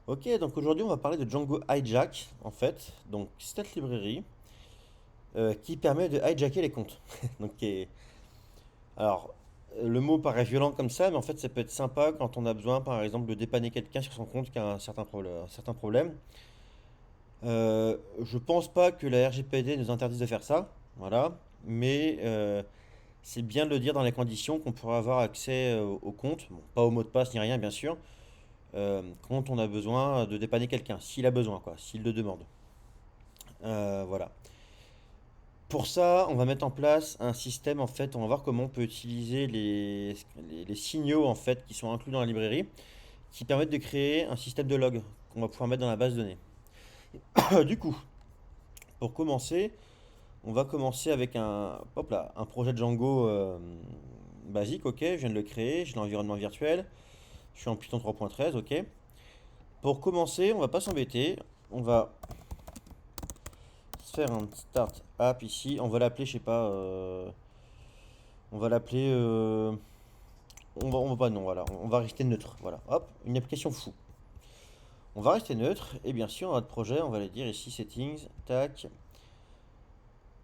Ok, donc aujourd'hui on va parler de Django Hijack en fait, donc cette librairie qui permet de hijacker les comptes. Donc, alors le mot paraît violent comme ça, mais en fait ça peut être sympa quand on a besoin par exemple de dépanner quelqu'un sur son compte qui a un certain problème. Je pense pas que la RGPD nous interdise de faire ça, voilà, mais c'est bien de le dire dans les conditions qu'on pourra avoir accès au compte, bon, pas au mot de passe ni rien bien sûr, quand on a besoin de dépanner quelqu'un, s'il a besoin quoi, s'il le demande. Voilà. Pour ça, on va mettre en place un système, en fait, on va voir comment on peut utiliser les signaux, en fait, qui sont inclus dans la librairie, qui permettent de créer un système de log qu'on va pouvoir mettre dans la base de données. Du coup, pour commencer, on va commencer avec hop là, un projet Django basique, ok, je viens de le créer, j'ai l'environnement virtuel, je suis en Python 3.13, ok. Pour commencer, on va pas s'embêter, on va se faire un start app ici, on va l'appeler, je sais pas, on va l'appeler on va pas, non, voilà, on va rester neutre, voilà, hop, une application fou. On va rester neutre, et bien sûr, dans notre projet, on va aller dire ici settings, tac,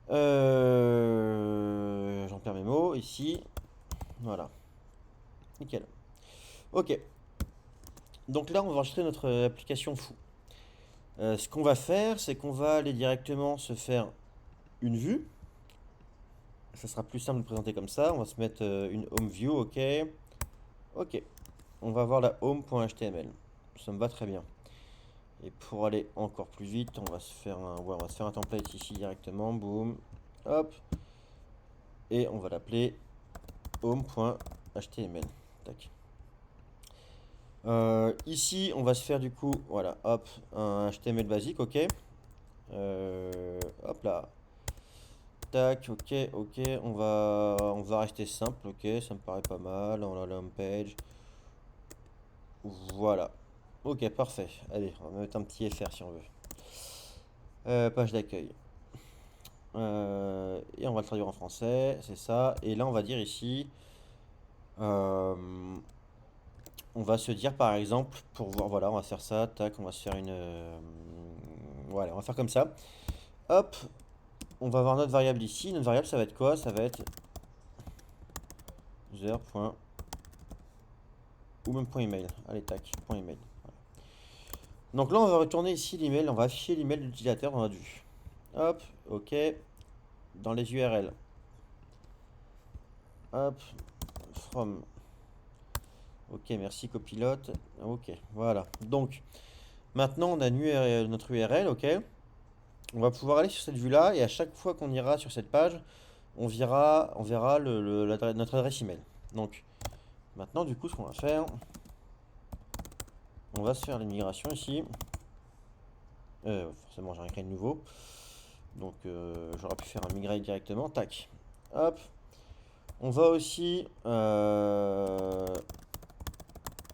j'en perds mes mots, ici, voilà, nickel. Ok, donc là, on va enregistrer notre application fou. Ce qu'on va faire, c'est qu'on va aller directement se faire une vue. Ça sera plus simple de présenter comme ça. On va se mettre une home view, ok. Ok, on va voir la home.html. Ça me va très bien. Et pour aller encore plus vite, on va se faire ouais, on va se faire un template ici directement. Boum. Hop. Et on va l'appeler home.html. Tac. Ici, on va se faire du coup, voilà, hop, un HTML basique, ok. Hop là. Tac, ok, ok. On va rester simple, ok. Ça me paraît pas mal. On a la home page. Voilà. Ok, parfait. Allez, on va mettre un petit FR si on veut. Page d'accueil. Et on va le traduire en français, c'est ça. Et là, on va dire ici, euh, on va se dire par exemple, pour voir, voilà, on va faire ça, tac, on va se faire voilà, on va faire comme ça. Hop, on va avoir notre variable ici. Notre variable, ça va être quoi? Ça va être user. Ou même point email. Allez, tac, point email. Voilà. Donc là, on va retourner ici l'email, on va afficher l'email de l'utilisateur dans notre vue. Hop, ok, dans les URL. Hop, from. Ok, merci copilote. Ok, voilà. Donc, maintenant, on a notre URL, ok. On va pouvoir aller sur cette vue-là et à chaque fois qu'on ira sur cette page, on verra notre adresse email. Donc, maintenant, du coup, ce qu'on va faire, on va se faire l'immigration ici. Forcément, j'ai créé de nouveau. Donc, j'aurais pu faire un migrate directement. Tac. Hop. On va aussi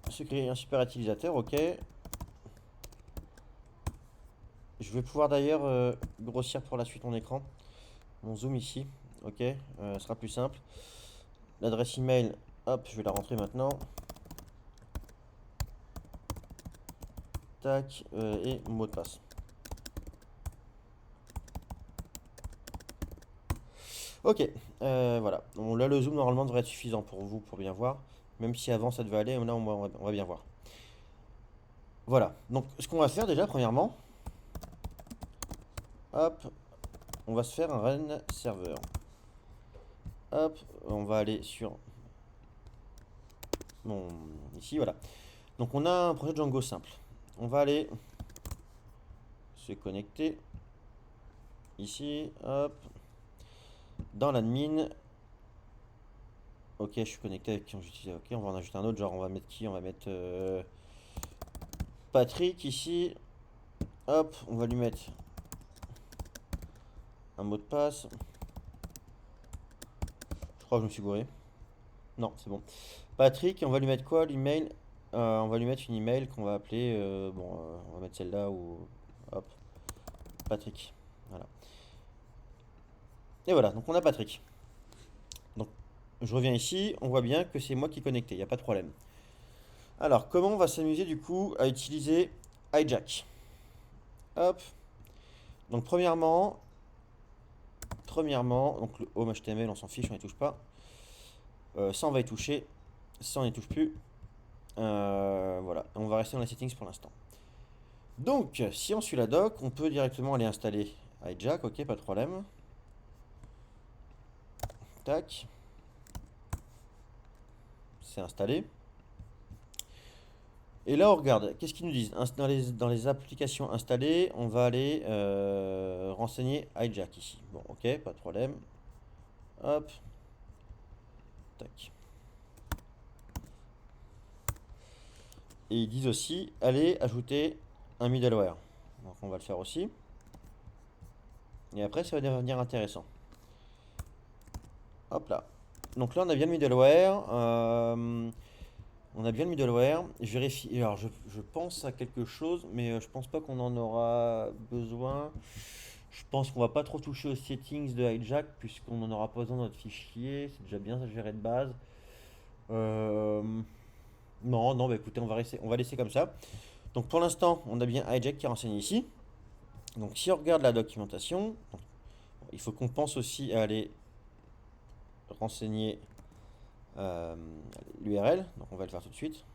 se créer un super utilisateur, ok. Je vais pouvoir d'ailleurs grossir pour la suite mon écran. Mon zoom ici, ok, ce sera plus simple. L'adresse email, hop, je vais la rentrer maintenant. Tac, et mot de passe. Ok, voilà. Bon, là, le zoom normalement devrait être suffisant pour vous pour bien voir. Même si avant ça devait aller, là on va bien voir. Voilà, donc ce qu'on va faire déjà, premièrement, hop, on va se faire un run serveur. Hop, on va aller sur mon. Ici, voilà. Donc on a un projet Django simple. On va aller se connecter ici, hop, dans l'admin. Ok, je suis connecté avec qui on utilise. Ok, on va en ajouter un autre. Genre, on va mettre qui? On va mettre Patrick ici. Hop, on va lui mettre un mot de passe. Je crois que je me suis gouré. Non, c'est bon. Patrick, on va lui mettre quoi? L'email. On va lui mettre une email qu'on va appeler. Bon, on va mettre celle-là ou. Hop, Patrick. Voilà. Et voilà, donc on a Patrick. Donc, je reviens ici. On voit bien que c'est moi qui est connecté. Il n'y a pas de problème. Alors, comment on va s'amuser du coup à utiliser hijack. Hop. Donc premièrement, donc le home HTML, on s'en fiche, on n'y touche pas. Ça, on va y toucher. Ça, on n'y touche plus. Voilà, on va rester dans les settings pour l'instant. Donc, si on suit la doc, on peut directement aller installer hijack, ok, pas de problème. Tac. C'est installé. Et là, on regarde, qu'est-ce qu'ils nous disent? Dans les applications installées, on va aller renseigner hijack ici. Bon, ok, pas de problème. Hop. Tac. Et ils disent aussi, allez ajouter un middleware. Donc on va le faire aussi. Et après, ça va devenir intéressant. Hop là. Donc là, on a bien le middleware. On a bien le middleware. Je vérifie. Alors, je pense à quelque chose, mais je pense pas qu'on en aura besoin. Je pense qu'on va pas trop toucher aux settings de hijack, puisqu'on n'en aura pas besoin dans notre fichier. C'est déjà bien géré de base. Euh, non, non, bah écoutez, on va laisser comme ça. Donc pour l'instant, on a bien hijack qui est renseigné ici. Donc si on regarde la documentation, il faut qu'on pense aussi à aller renseigner l'URL. Donc on va le faire tout de suite.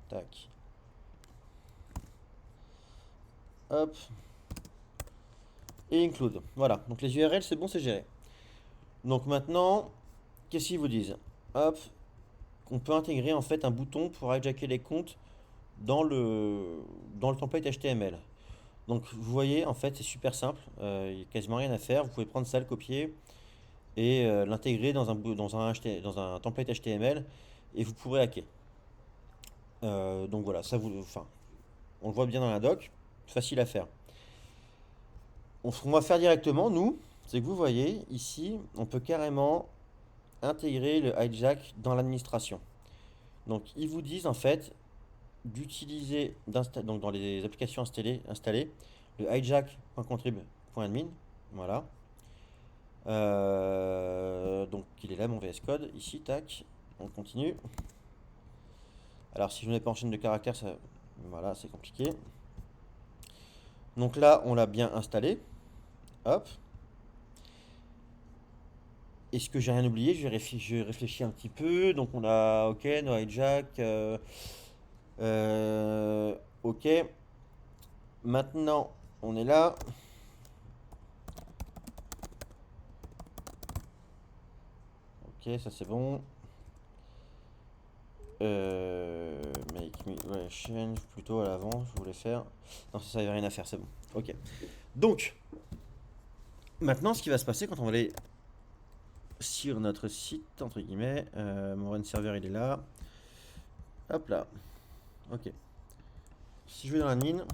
Tac. Hop. Et include. Voilà. Donc les URL, c'est bon, c'est géré. Donc maintenant, qu'est-ce qu'ils vous disent? Hop. On peut intégrer en fait un bouton pour hijacker les comptes dans le template HTML. Donc vous voyez, en fait, c'est super simple. Il n'y a quasiment rien à faire. Vous pouvez prendre ça, le copier et l'intégrer dans un template HTML et vous pourrez hacker. Donc voilà, enfin, on le voit bien dans la doc, facile à faire. Ce qu'on va faire directement, nous, c'est que vous voyez ici, on peut carrément intégrer le hijack dans l'administration. Donc ils vous disent en fait d'utiliser, donc dans les applications installées le hijack.contrib.admin. Voilà. Donc il est là mon VS Code, ici, tac, on continue. Alors si je ne mets pas en chaîne de caractères, voilà, c'est compliqué. Donc là, on l'a bien installé. Hop. Est-ce que j'ai rien oublié? Je réfléchis un petit peu. Donc on a, ok, no hijack. Ok. Maintenant, on est là. Ok, ça c'est bon. Make me ouais, change plutôt à l'avant, je voulais faire. Non, ça n'avait rien à faire, c'est bon. Ok. Donc, maintenant, ce qui va se passer quand on va aller sur notre site, entre guillemets, mon run server il est là. Hop là. Ok. Si je vais dans l'admin,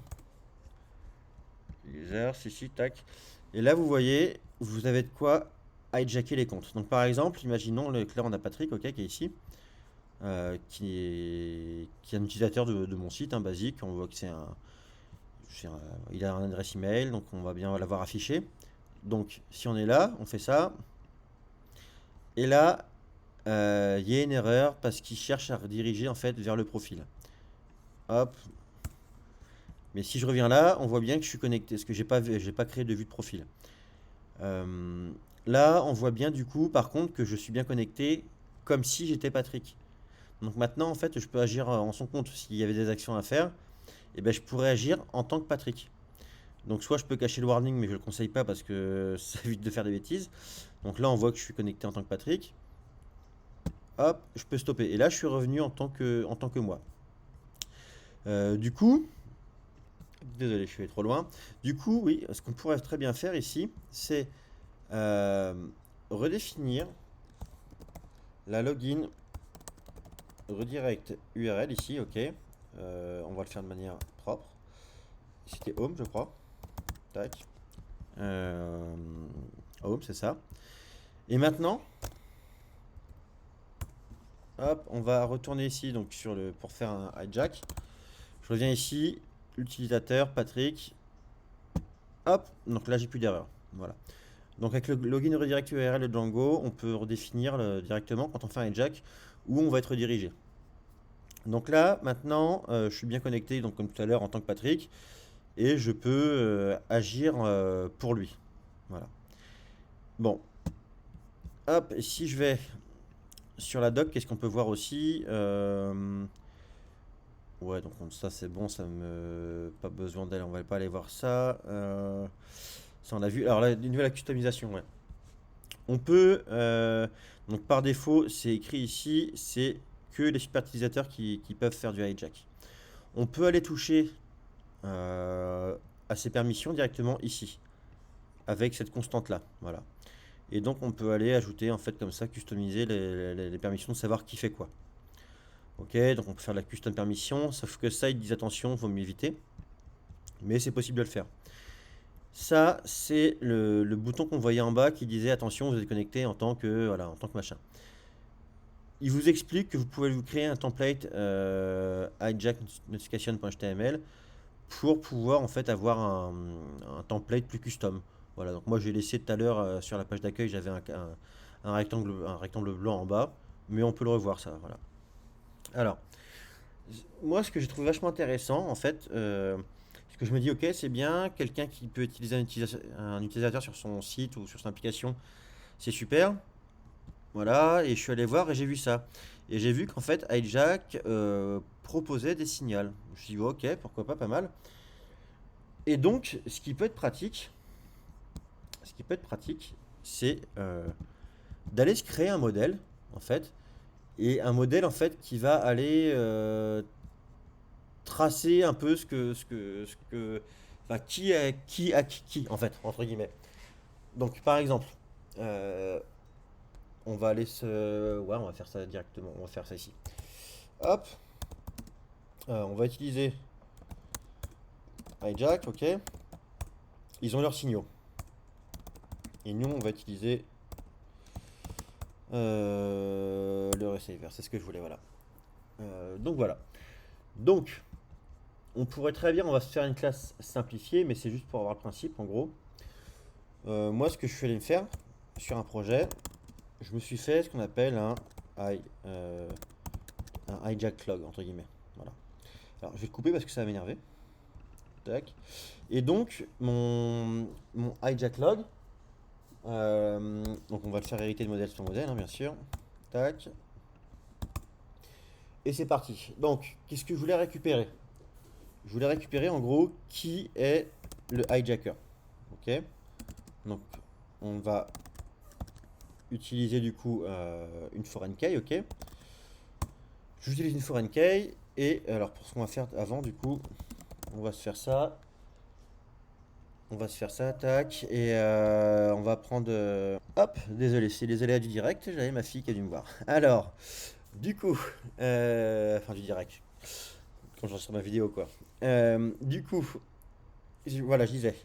user, si, tac. Et là, vous voyez, vous avez de quoi hijacker les comptes. Donc, par exemple, imaginons, là, on a Patrick, ok, qui est ici. Qui est un utilisateur de mon site, basique. On voit que il a un adresse email, donc on va bien l'avoir affiché. Donc si on est là, on fait ça. Et là, il y a une erreur parce qu'il cherche à rediriger en fait vers le profil. Hop. Mais si je reviens là, on voit bien que je suis connecté, parce que j'ai pas créé de vue de profil. Là, on voit bien du coup, par contre, que je suis bien connecté comme si j'étais Patrick. Donc maintenant, en fait, je peux agir en son compte. S'il y avait des actions à faire, et ben, je pourrais agir en tant que Patrick. Donc soit je peux cacher le warning, mais je ne le conseille pas parce que ça évite de faire des bêtises. Donc là, on voit que je suis connecté en tant que Patrick. Hop, je peux stopper. Et là, je suis revenu en tant que moi. Du coup, désolé, je suis allé trop loin. Du coup, oui, ce qu'on pourrait très bien faire ici, c'est redéfinir la login redirect URL ici, ok. On va le faire de manière propre. C'était home, je crois. Tac. Home, c'est ça. Et maintenant, hop, on va retourner ici donc pour faire un hijack. Je reviens ici, utilisateur, Patrick. Hop, donc là j'ai plus d'erreur. Voilà. Donc avec le login redirect URL de Django, on peut redéfinir directement quand on fait un hijack où on va être redirigé. Donc là, maintenant, je suis bien connecté, donc comme tout à l'heure, en tant que Patrick, et je peux agir pour lui. Voilà. Bon, hop, et si je vais sur la doc, qu'est-ce qu'on peut voir aussi? Ouais, donc ça c'est bon, ça me pas besoin d'aller, on va pas aller voir ça. Ça on a vu. Alors là, une nouvelle customisation, ouais. On peut donc par défaut, c'est écrit ici, c'est que les super utilisateurs qui peuvent faire du hijack. On peut aller toucher à ces permissions directement ici, avec cette constante là, voilà. Et donc on peut aller ajouter en fait comme ça, customiser les permissions de savoir qui fait quoi. Ok, donc on peut faire de la custom permission, sauf que ça ils disent attention, faut mieux éviter, mais c'est possible de le faire. Ça, c'est le bouton qu'on voyait en bas qui disait attention, vous êtes connecté en tant que, voilà, en tant que machin. Il vous explique que vous pouvez vous créer un template hijack notification.html pour pouvoir en fait avoir un template plus custom. Voilà, donc moi j'ai laissé tout à l'heure sur la page d'accueil, j'avais un rectangle blanc en bas, mais on peut le revoir ça. Voilà. Alors, moi ce que j'ai trouvé vachement intéressant en fait, ce que je me dis ok c'est bien, quelqu'un qui peut utiliser un utilisateur sur son site ou sur son application, c'est super. Voilà, et je suis allé voir et j'ai vu ça. Et j'ai vu qu'en fait Hijack proposait des signaux. Je me suis dit ok, pourquoi pas, pas mal. Et donc, ce qui peut être pratique, c'est d'aller se créer un modèle, en fait, et un modèle en fait qui va aller tracer un peu enfin, qui, en fait, entre guillemets. Donc, par exemple, euh, on va aller ouais, on va faire ça directement, on va faire ça ici. Hop, on va utiliser hijack, ok. Ils ont leurs signaux. Et nous, on va utiliser le receiver, c'est ce que je voulais, voilà. Donc voilà. Donc, on pourrait très bien, on va se faire une classe simplifiée, mais c'est juste pour avoir le principe, en gros. Moi, ce que je suis allé me faire sur un projet, je me suis fait ce qu'on appelle euh, un hijack log, entre guillemets. Voilà. Alors, je vais le couper parce que ça va m'énerver. Tac. Et donc, mon hijack log, donc on va le faire hériter de modèle sur modèle, hein, bien sûr. Tac. Et c'est parti. Donc, qu'est-ce que je voulais récupérer? Je voulais récupérer en gros qui est le hijacker. Ok. Donc, on va utiliser du coup une foreign key. Ok. J'utilise une foreign key. Et alors, pour ce qu'on va faire avant, du coup, on va se faire ça. On va se faire ça, tac. Et on va prendre. Hop, désolé, c'est les aléas du direct. J'avais ma fille qui a dû me voir. Alors, du coup, enfin du direct. Quand je sur ma vidéo, quoi. Du coup, voilà, je disais.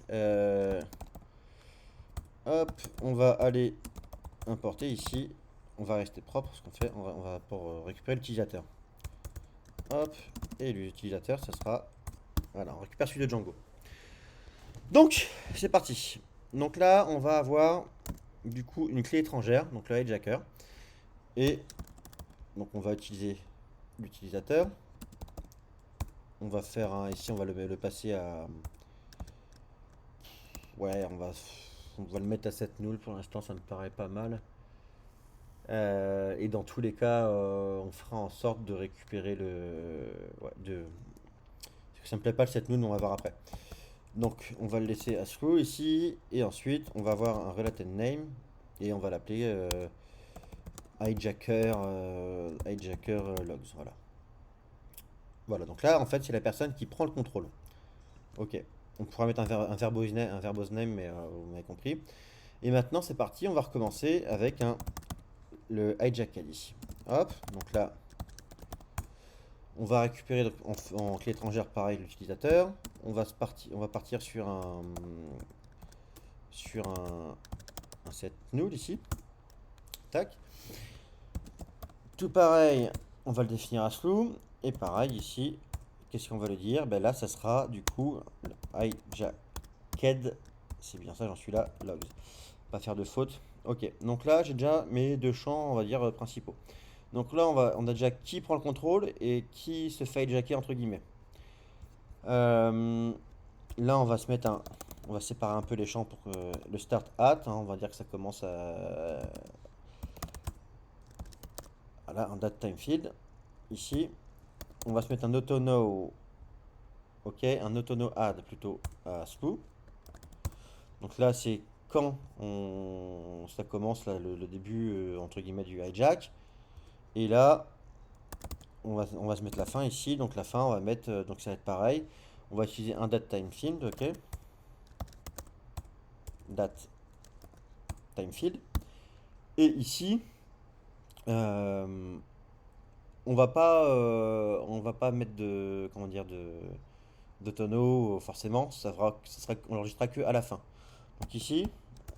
Hop, on va aller importer ici. On va rester propre ce qu'on fait. On va pour récupérer l'utilisateur. Hop, et l'utilisateur, ça sera. Voilà, on récupère celui de Django. Donc, c'est parti. Donc là, on va avoir du coup une clé étrangère, donc le hijacker. Et donc on va utiliser l'utilisateur. On va faire un. Ici, on va le passer à. Ouais, on va le mettre à 7 null pour l'instant, ça me paraît pas mal. Et dans tous les cas, on fera en sorte de récupérer le. Ouais, parce que ça me plaît pas le 7 null, on va voir après. Donc, on va le laisser à screw ici. Et ensuite, on va avoir un related name. Et on va l'appeler hijacker, logs. Voilà. Voilà, donc là, en fait, c'est la personne qui prend le contrôle. Ok. On pourra mettre un verbose name, mais vous m'avez compris. Et maintenant, c'est parti, on va recommencer avec le hijack ID. Hop, donc là, on va récupérer donc, en clé étrangère, pareil, l'utilisateur. On va partir sur un set null ici. Tac. Tout pareil, on va le définir à slew. Et pareil ici, qu'est-ce qu'on va le dire? Ben là, ça sera du coup hijacked. C'est bien ça, j'en suis là. Logs. Pas faire de faute. Ok, donc là, j'ai déjà mes deux champs, on va dire, principaux. Donc là, on a déjà qui prend le contrôle et qui se fait hijacker entre guillemets. Euh, Là, on va séparer un peu les champs pour que le start at, hein, on va dire que ça commence à, voilà, un date time field ici. On va se mettre un autono, ok, un autono add plutôt à slew. Donc là, c'est quand ça commence là, le début entre guillemets du hijack. Et là, on va se mettre la fin ici. Donc la fin, on va mettre, donc ça va être pareil. On va utiliser un date time field, ok, date time field. Et ici, euh, on va pas mettre de, comment dire, de tonneau forcément. On l'enregistrera que à la fin. Donc ici,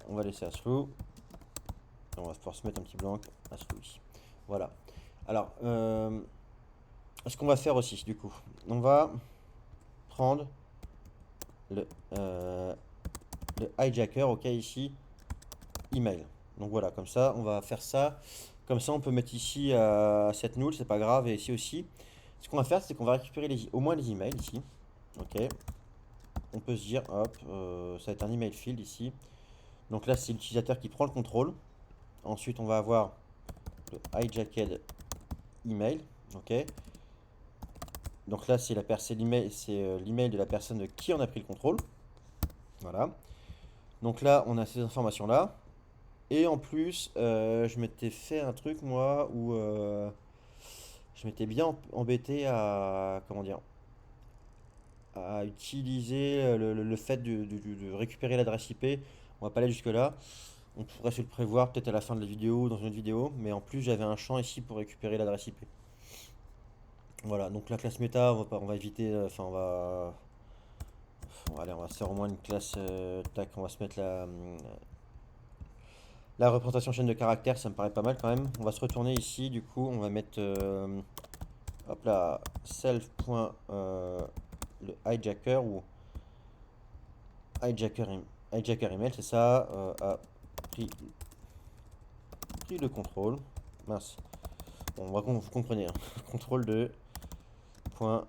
on va laisser à slow. On va pouvoir se mettre un petit blanc à slow ici. Voilà. Alors, ce qu'on va faire aussi, du coup, on va prendre le, euh, le hijacker, ok, ici, email. Donc voilà, comme ça, on va faire ça. Comme ça, on peut mettre ici à set null, c'est pas grave, et ici aussi. Ce qu'on va faire, c'est qu'on va récupérer au moins les emails ici. Ok. On peut se dire, hop, ça va être un email field ici. Donc là, c'est l'utilisateur qui prend le contrôle. Ensuite, on va avoir le hijacked email. Ok. Donc là, c'est l'email de la personne qui en a pris le contrôle. Voilà. Donc là, on a ces informations-là. Et en plus, je m'étais fait un truc, moi, où je m'étais bien embêté à, comment dire, à utiliser le fait de récupérer l'adresse IP. On va pas aller jusque-là. On pourrait se le prévoir peut-être à la fin de la vidéo ou dans une autre vidéo. Mais en plus, j'avais un champ ici pour récupérer l'adresse IP. Voilà, donc la classe méta, on va éviter, enfin allez, on va se faire au moins une classe, tac, on va se mettre la représentation chaîne de caractères, ça me paraît pas mal quand même. On va se retourner ici, du coup, on va mettre, hop là, self. Le hijacker ou hijacker, hijacker email, c'est ça, a pris, pris le contrôle. Mince. Bon, vous comprenez, hein. Contrôle de point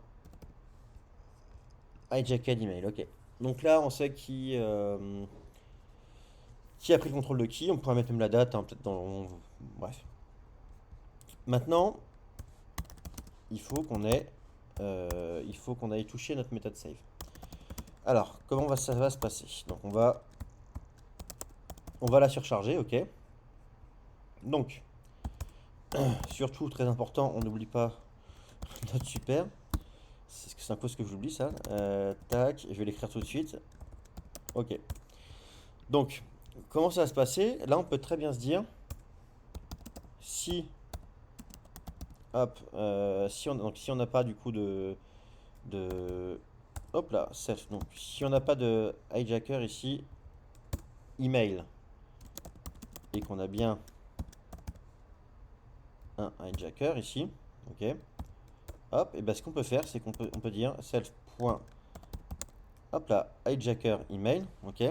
hijacked email, ok. Donc là, on sait qui a pris le contrôle de qui. On pourrait mettre même la date, hein, peut-être dans. Bref. Maintenant, il faut qu'on ait. Il faut qu'on aille toucher notre méthode save. Alors, ça va se passer? Donc, on va la surcharger, ok. Donc, surtout, très important, on n'oublie pas notre super. C'est un peu ce que j'oublie, ça. Tac, je vais l'écrire tout de suite. Ok. Donc, comment ça va se passer? Là, on peut très bien se dire, si, hop, si on n'a pas du coup de, hop là, self. Donc, si on n'a pas de hijacker ici, email, et qu'on a bien un hijacker ici, ok. Hop, et ben ce qu'on peut faire, c'est on peut dire self. Hop là, hijacker email, ok.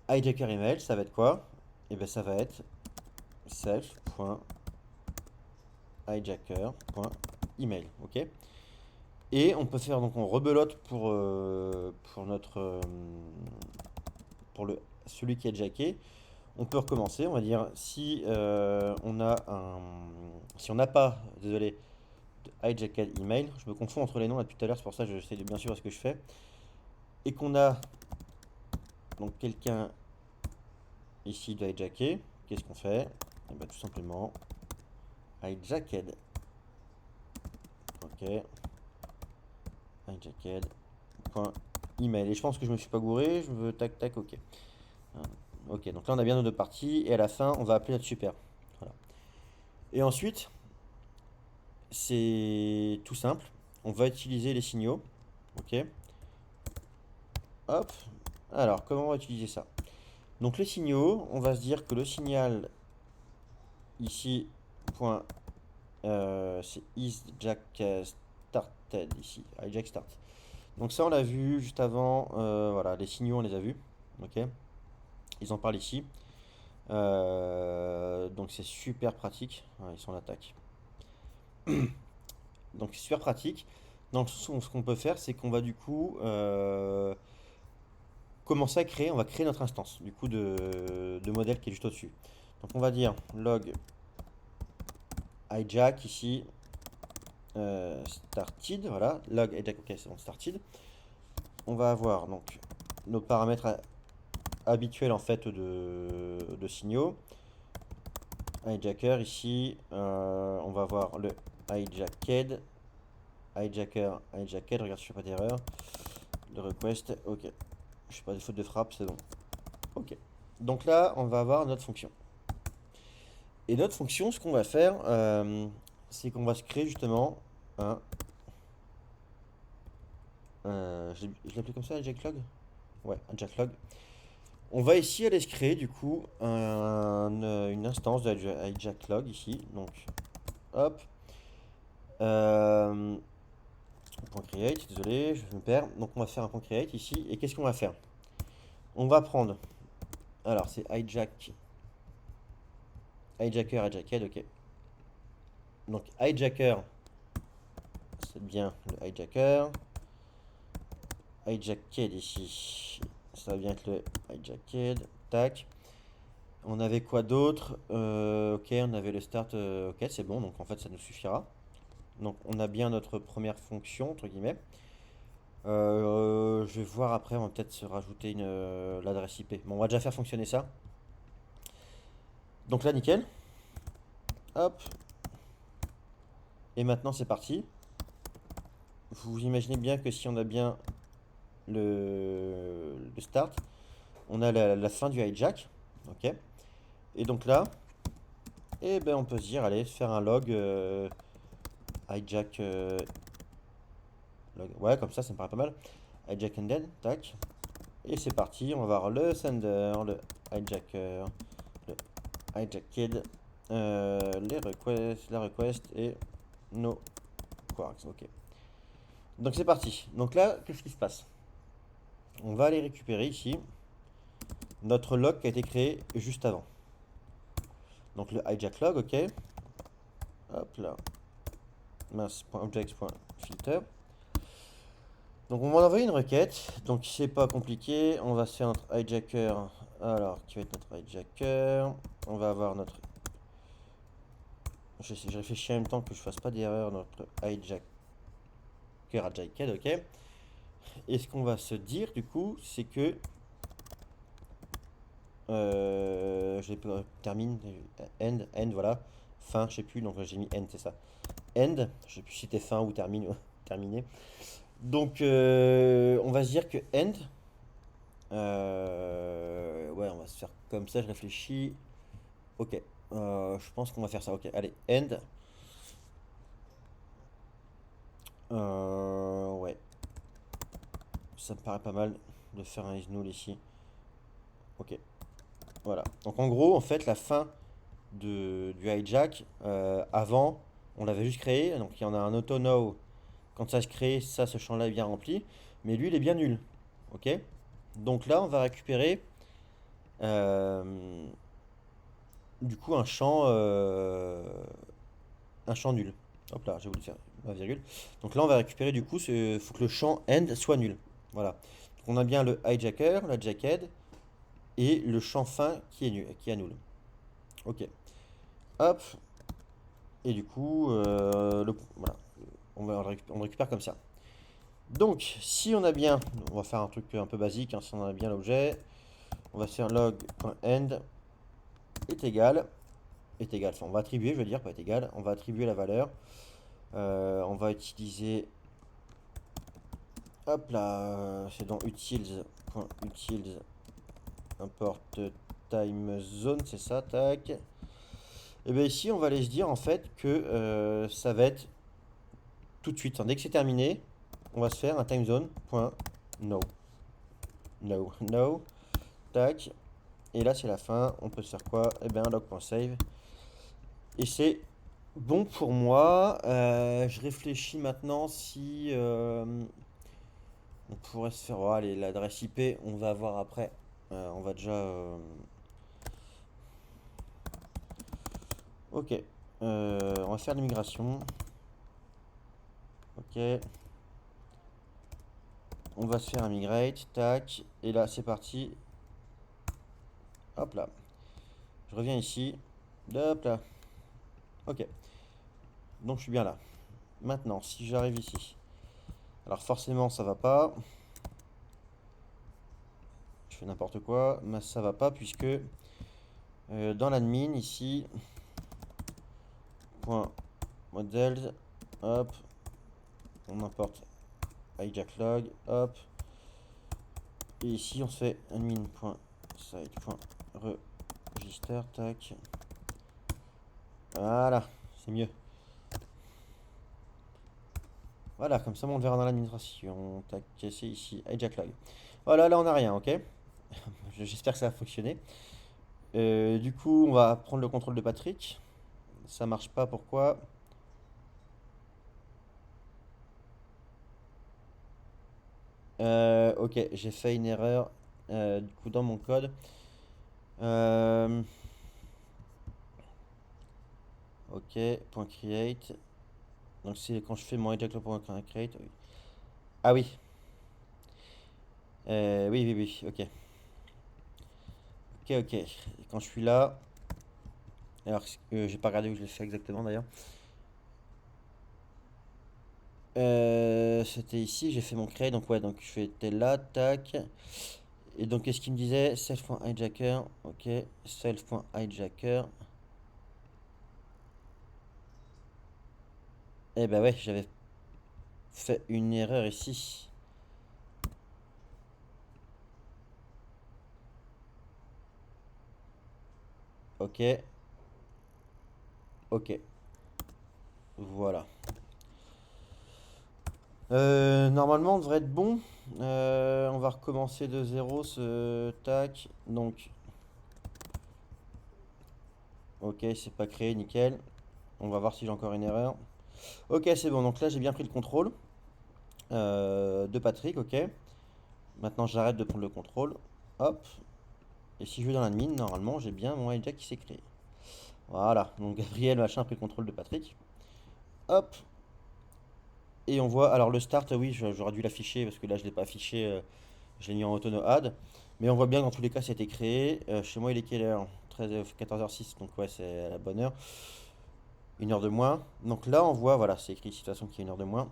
Hijacker email, ça va être quoi? Et ben ça va être self.hijacker.email, ok. Et on peut faire, donc on rebelote pour notre celui qui est jacké. On peut recommencer, on va dire si si on n'a pas, désolé, de hijacked email, je me confonds entre les noms là depuis tout à l'heure, c'est pour ça que j'essaie de bien suivre ce que je fais, et qu'on a donc quelqu'un ici de hijacké, qu'est-ce qu'on fait? Et bien tout simplement hijacked, ok, hijacked.email, et je pense que je me suis pas gouré, je veux tac tac, ok. Ok, donc là on a bien nos deux parties, et à la fin on va appeler notre super. Voilà. Et ensuite, c'est tout simple, on va utiliser les signaux, ok. Hop, alors comment on va utiliser ça? Donc les signaux, on va se dire que le signal ici, c'est isJack started ici, hijack start. Donc ça on l'a vu juste avant, voilà, les signaux on les a vus, ok. Ils en parlent ici. Donc c'est super pratique. Ah, ils sont en attaque. Donc c'est super pratique. Donc ce qu'on peut faire, c'est qu'on va du coup commencer à créer, on va créer notre instance du coup de modèle qui est juste au-dessus. Donc on va dire log hijack ici, started, voilà, log hijack, ok, c'est bon, started. On va avoir donc nos paramètres habituels en fait de signaux. Hijacker ici, on va voir le hijacked, hijacked, regarde si je fais pas d'erreur. Le request, ok. Je fais pas de faute de frappe, c'est bon. Ok. Donc là, on va avoir notre fonction. Et notre fonction, ce qu'on va faire, c'est qu'on va se créer justement un. Je l'appelle comme ça, hijack-log. Ouais, un jacklog. On va ici aller se créer du coup une instance de hijack-log ici. Donc, hop. Euh, point create, désolé, je me perds. Donc on va faire un point create ici. Et qu'est-ce qu'on va faire? On va prendre. Alors c'est hijacker, hijacked, ok. Donc hijacker, c'est bien le hijacker. Hijacked ici, ça va bien être le hijacked. Tac. On avait quoi d'autre? Ok, on avait le start. Ok, c'est bon, donc en fait ça nous suffira. Donc on a bien notre première fonction, entre guillemets. Je vais voir après, on va peut-être se rajouter l'adresse IP. Bon, on va déjà faire fonctionner ça. Donc là, nickel. Hop. Et maintenant, c'est parti. Vous imaginez bien que si on a bien le start, on a la fin du hijack. Ok. Et donc là, eh ben, on peut se dire, allez, faire un log hijack. Ouais, comme ça me paraît pas mal. Hijack ended. Tac. Et c'est parti. On va voir le sender, le hijacker, le hijacked, les requests, la request et nos quarks. Ok. Donc c'est parti. Donc là, qu'est-ce qui se passe? On va aller récupérer ici notre log qui a été créé juste avant. Donc le hijack log, ok. Hop là. Mince.objects.filter. Donc on va envoyer une requête. Donc c'est pas compliqué. On va se faire notre hijacker. Alors, qui va être notre hijacker? On va avoir notre. Je réfléchis en même temps que je fasse pas d'erreur. Notre hijacker hijacked, ok. Et ce qu'on va se dire du coup, c'est que je termine, end, voilà, fin, je sais plus, donc j'ai mis end, c'est ça. End, je sais plus si c'était fin ou termine, terminé. Donc on va se dire que end, ouais, on va se faire comme ça, je réfléchis. Ok, je pense qu'on va faire ça. Ok, allez, end. Ouais, ça me paraît pas mal de faire un is null ici. Ok, voilà. Donc en gros, en fait, la fin du hijack, avant, on l'avait juste créé. Donc il y en a un auto now. Quand ça se crée, ça, ce champ-là est bien rempli. Mais lui, il est bien nul. Ok. Donc là, on va récupérer euh, du coup un champ nul. Hop là, j'ai voulu faire ma virgule. Donc là, on va récupérer du coup, il faut que le champ end soit nul. Voilà. Donc on a bien le hijacker, la jacked et le champ fin qui est nul, qui est nul. Ok. Hop. Et du coup, voilà. On le récupère comme ça. Donc, si on a bien, on va faire un truc un peu basique, hein, si on a bien l'objet, on va faire log.end enfin on va attribuer, je veux dire, pas est égal, on va attribuer la valeur. On va utiliser, hop là, c'est dans utils.utils import time zone, c'est ça, tac. Et bien ici, on va aller se dire en fait que ça va être tout de suite, hein, dès que c'est terminé, on va se faire un timezone.no. No, tac. Et là, c'est la fin. On peut se faire quoi? Eh bien, log.save. Et c'est bon pour moi. Je réfléchis maintenant si on pourrait se faire. Allez, l'adresse IP, on va voir après. On va déjà. Ok. On va faire l'immigration. Ok. On va se faire un migrate. Tac. Et là, c'est parti. Hop là. Je reviens ici. Hop là. Ok. Donc je suis bien là. Maintenant, si j'arrive ici. Alors forcément, ça va pas. Je fais n'importe quoi. Mais ça va pas puisque dans l'admin, ici, point models, hop, on importe hijack log, hop. Et ici, on se fait admin.site.register, tac. Voilà, c'est mieux. Voilà, comme ça on le verra dans l'administration. Tac, c'est ici, hijack log. Voilà, là on n'a rien, ok? J'espère que ça va fonctionner. Du coup, on va prendre le contrôle de Patrick. Ça marche pas, pourquoi? Ok, j'ai fait une erreur du coup dans mon code. Euh, ok, point .create. Donc c'est quand je fais mon hijack.create. Oui. Ah oui. Oui, oui, oui, ok. Ok, ok. Et quand je suis là, alors j'ai pas regardé où je l'ai fait exactement d'ailleurs. C'était ici, j'ai fait mon create, donc ouais, donc je fais là, tac. Et donc qu'est-ce qu'il me disait? Self.hijacker, ok. Self.hijacker. Eh ben ouais, j'avais fait une erreur ici. Ok, ok. Voilà. Normalement, on devrait être bon. On va recommencer de zéro ce tac. Donc, ok, c'est pas créé, nickel. On va voir si j'ai encore une erreur. Ok, c'est bon. Donc là, j'ai bien pris le contrôle de Patrick. Ok. Maintenant, j'arrête de prendre le contrôle. Hop. Et si je vais dans l'admin, normalement, j'ai bien mon hijack qui s'est créé. Voilà. Donc, Gabriel, machin, a pris le contrôle de Patrick. Hop. Et on voit. Alors, le start, oui, j'aurais dû l'afficher parce que là, je l'ai pas affiché. Je l'ai mis en auto no add. Mais on voit bien que dans tous les cas, c'était créé. Chez moi, il est quelle heure? 14h06, donc ouais, c'est à la bonne heure. Une heure de moins. Donc là, on voit, voilà, c'est écrit ici de toute façon qu'il y a une heure de moins.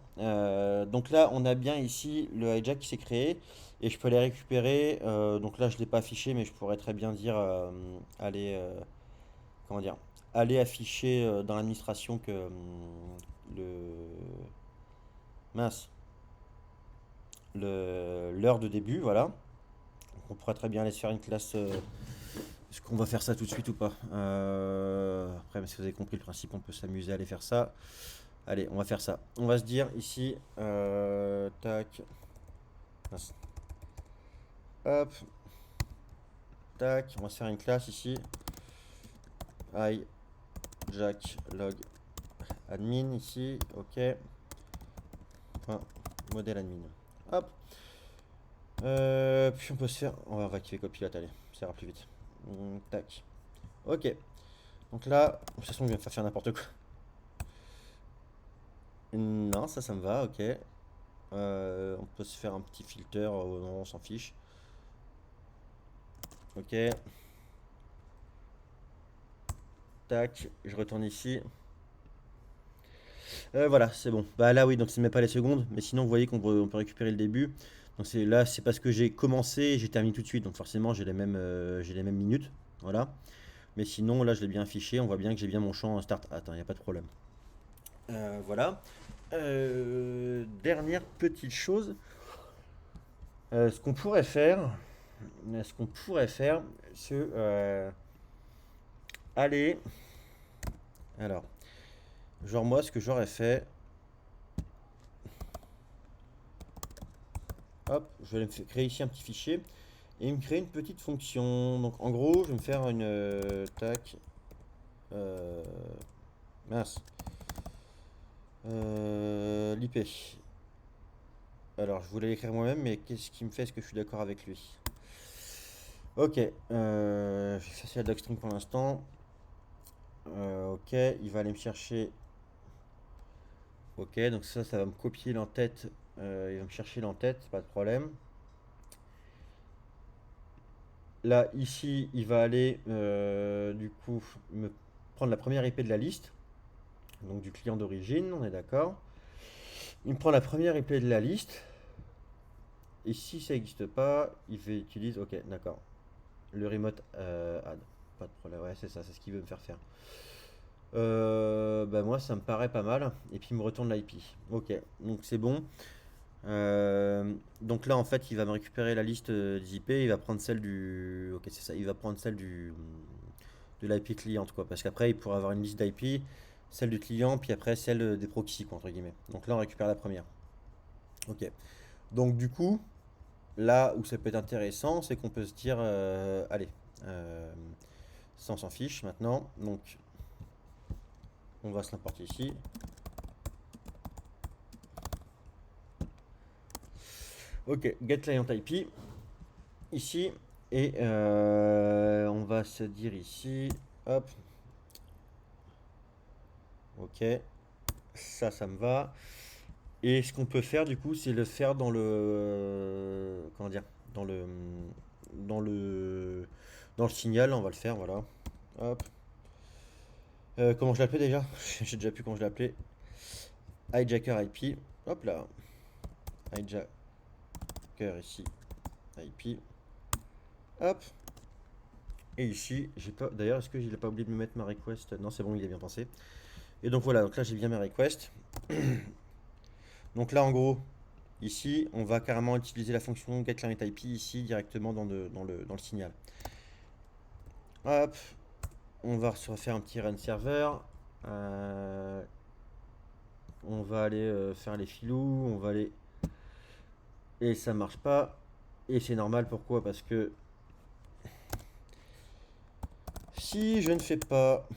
Donc là, on a bien ici le hijack qui s'est créé. Et je peux les récupérer. Donc là, je ne l'ai pas affiché, mais je pourrais très bien dire aller, comment dire, aller afficher dans l'administration que le mince, l'heure de début, voilà. Donc on pourrait très bien aller se faire une classe. Est-ce qu'on va faire ça tout de suite ou pas? Après, si vous avez compris le principe, on peut s'amuser à aller faire ça. Allez, on va faire ça. On va se dire ici, tac, mince. Hop, tac, on va se faire une classe ici. I, jack, log, admin ici, ok. Point, modèle admin. Hop. Puis on peut se faire, on va activer copilote, allez, ça ira plus vite. Tac. Ok. Donc là, de toute façon, on vient de faire n'importe quoi. Non, ça me va, ok. On peut se faire un petit filter, non, on s'en fiche. Ok, tac, je retourne ici. Voilà, c'est bon. Bah là oui, donc ça ne met pas les secondes, mais sinon vous voyez on peut récupérer le début. Donc c'est là, c'est parce que j'ai commencé et j'ai terminé tout de suite, donc forcément j'ai les mêmes minutes. Voilà. Mais sinon là je l'ai bien affiché, on voit bien que j'ai bien mon champ start. Attends, il n'y a pas de problème. Voilà. Dernière petite chose. Ce qu'on pourrait faire, c'est aller. Alors, genre moi, ce que j'aurais fait, hop, je vais créer ici un petit fichier et me créer une petite fonction. Donc en gros, je vais me faire une tac. euh, mince. L'IP. Alors, je voulais l'écrire moi-même, mais qu'est-ce qui me fait? Est-ce que je suis d'accord avec lui? Ok, je vais effacer la docstring pour l'instant. Ok, il va aller me chercher. Ok, donc ça va me copier l'entête. Il va me chercher l'entête, pas de problème. Là, ici, il va aller du coup me prendre la première IP de la liste, donc du client d'origine, on est d'accord. Il me prend la première IP de la liste, et si ça n'existe pas, il fait, utilise, ok, d'accord, le remote add, pas de problème, ouais, c'est ça, c'est ce qu'il veut me faire faire. Bah moi, ça me paraît pas mal, et puis il me retourne l'IP. Ok, donc c'est bon. Donc là, en fait, il va me récupérer la liste des IP, il va prendre celle du. Ok, c'est ça, il va prendre celle du de l'IP cliente, quoi. Parce qu'après, il pourra avoir une liste d'IP, celle du client, puis après celle des proxys, quoi, entre guillemets. Donc là, on récupère la première. Ok. Donc du coup, là où ça peut être intéressant, c'est qu'on peut se dire, allez, euh, ça on s'en fiche maintenant. Donc on va se l'importer ici. Ok, get client IP ici. Et on va se dire ici, hop, ok, ça me va. Et ce qu'on peut faire du coup, c'est le faire dans le, comment dire, dans le, dans le, dans le signal. On va le faire, voilà. Hop. Comment je l'appelais déjà? J'ai déjà plus comment je l'appelais. Hijacker IP. Hop là. Hijacker ici. IP. Hop. Et ici, j'ai pas. D'ailleurs, est-ce que il a pas oublié de me mettre ma request? Non, c'est bon, il a bien pensé. Et donc voilà. Donc là, j'ai bien mes requests. Donc là, en gros, ici, on va carrément utiliser la fonction getClientIP ici directement dans le signal. Hop, on va se refaire un petit run serveur. Euh, on va aller faire les filous. On va aller. Et ça marche pas. Et c'est normal, pourquoi? Parce que si je ne fais pas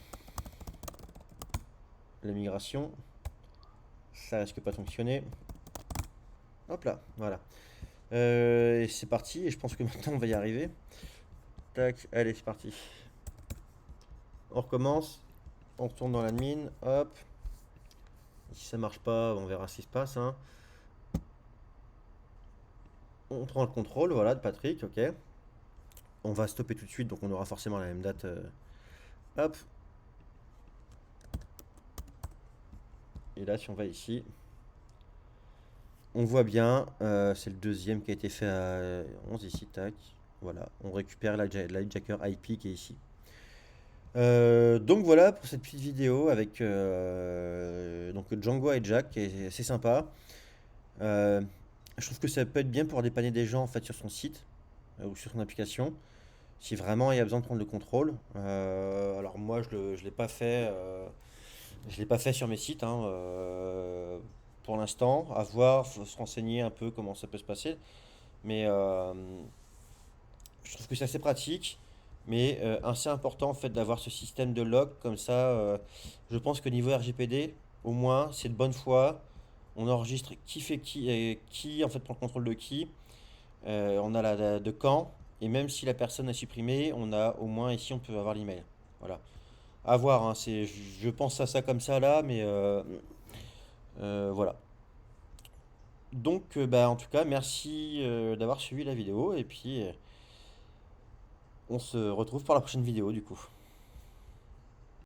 la migration, ça risque pas de fonctionner. Hop là, voilà. Et c'est parti. Et je pense que maintenant on va y arriver. Tac, allez, c'est parti. On recommence. On retourne dans l'admin. Hop. Si ça marche pas, on verra ce qui se passe, hein. On prend le contrôle, voilà, de Patrick, ok. On va stopper tout de suite, donc on aura forcément la même date. Hop. Et là, si on va ici, on voit bien, c'est le deuxième qui a été fait à 11 ici, tac. Voilà, on récupère l'hijacker IP qui est ici. Donc voilà pour cette petite vidéo avec donc Django Hijack, et c'est assez sympa. Euh, je trouve que ça peut être bien pour dépanner des gens en fait sur son site ou sur son application. Si vraiment il y a besoin de prendre le contrôle. Alors moi je l'ai pas fait, je l'ai pas fait sur mes sites, hein, pour l'instant. À voir, faut se renseigner un peu comment ça peut se passer. Mais je trouve que c'est assez pratique, mais assez important en fait d'avoir ce système de log comme ça. Je pense que niveau RGPD, au moins c'est de bonne foi. On enregistre qui fait qui et qui en fait prend le contrôle de qui. On a de quand, et même si la personne a supprimé, on a au moins ici on peut avoir l'email. Voilà. À voir, hein, je pense à ça comme ça là, mais voilà. Donc, bah, en tout cas, merci d'avoir suivi la vidéo, et puis on se retrouve pour la prochaine vidéo du coup.